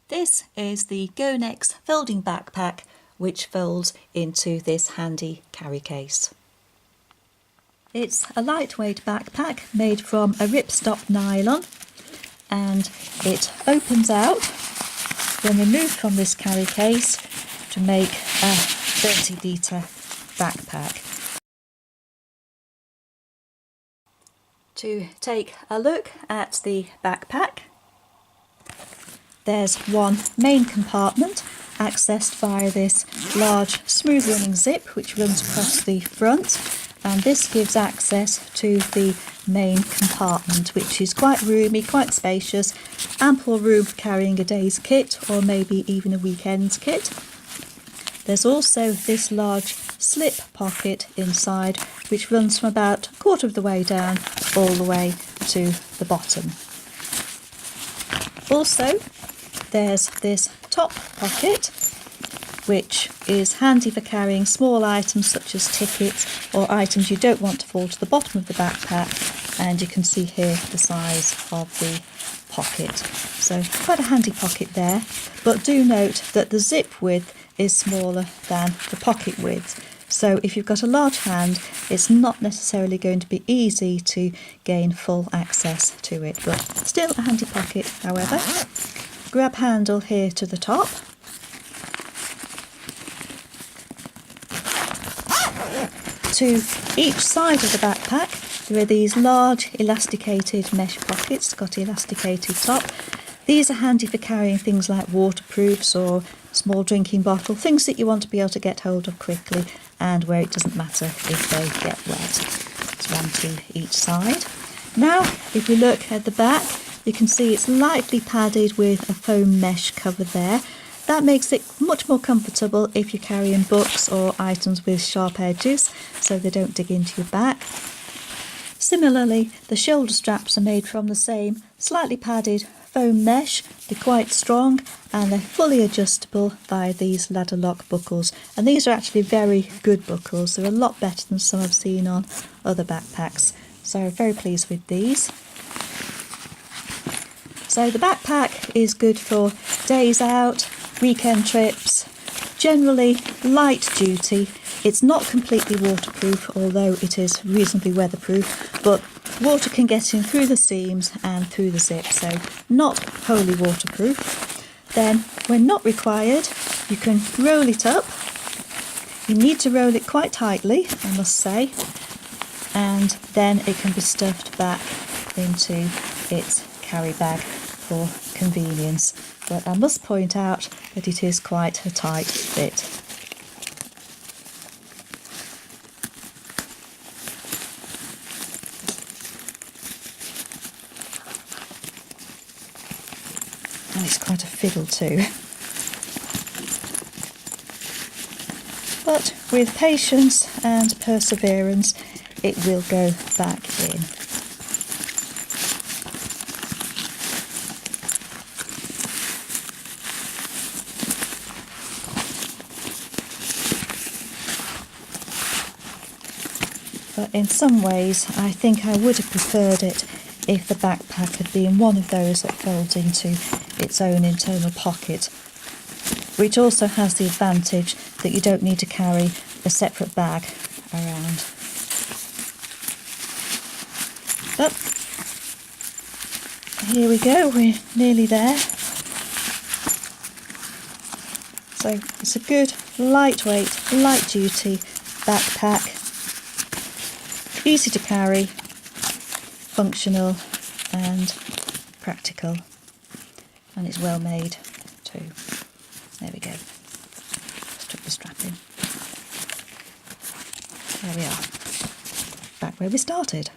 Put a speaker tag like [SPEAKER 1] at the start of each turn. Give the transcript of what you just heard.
[SPEAKER 1] This is the Gonex folding backpack, which folds into this handy carry case. It's a lightweight backpack made from a ripstop nylon, and it opens out when removed from this carry case to make a 30-litre backpack. To take a look at the backpack, there's one main compartment accessed via this large smooth running zip which runs across the front, and this gives access to the main compartment, which is quite roomy, quite spacious, ample room for carrying a day's kit or maybe even a weekend's kit. There's also this large slip pocket inside which runs from about a quarter of the way down all the way to the bottom. Also, there's this top pocket which is handy for carrying small items such as tickets or items you don't want to fall to the bottom of the backpack, and you can see here the size of the pocket. So quite a handy pocket there, but do note that the zip width is smaller than the pocket width. So if you've got a large hand, it's not necessarily going to be easy to gain full access to it, but still a handy pocket however. Grab handle here to the top. To each side of the backpack there are these large elasticated mesh pockets, got elasticated top. These are handy for carrying things like waterproofs or small drinking bottle, things that you want to be able to get hold of quickly and where it doesn't matter if they get wet. It's one to each side. Now if we look at the back, you can see it's lightly padded with a foam mesh cover there. That makes it much more comfortable if you're carrying books or items with sharp edges, so they don't dig into your back. Similarly, the shoulder straps are made from the same slightly padded foam mesh. They're quite strong and they're fully adjustable via these ladder lock buckles, and these are actually very good buckles. They're a lot better than some I've seen on other backpacks, so very pleased with these. So the backpack is good for days out, weekend trips, generally light duty. It's not completely waterproof, although it is reasonably weatherproof, but water can get in through the seams and through the zip, so not wholly waterproof. Then when not required, you can roll it up. You need to roll it quite tightly, I must say, and then it can be stuffed back into its carry bag for convenience. But I must point out that it is quite a tight fit. And it's quite a fiddle too. But with patience and perseverance, it will go back in. But in some ways I think I would have preferred it if the backpack had been one of those that folds into its own internal pocket, which also has the advantage that you don't need to carry a separate bag around. But here we go, we're nearly there. So it's a good lightweight, light duty backpack. Easy to carry, functional and practical, and it's well made too. There we go. Just took the strap in. There we are, back where we started.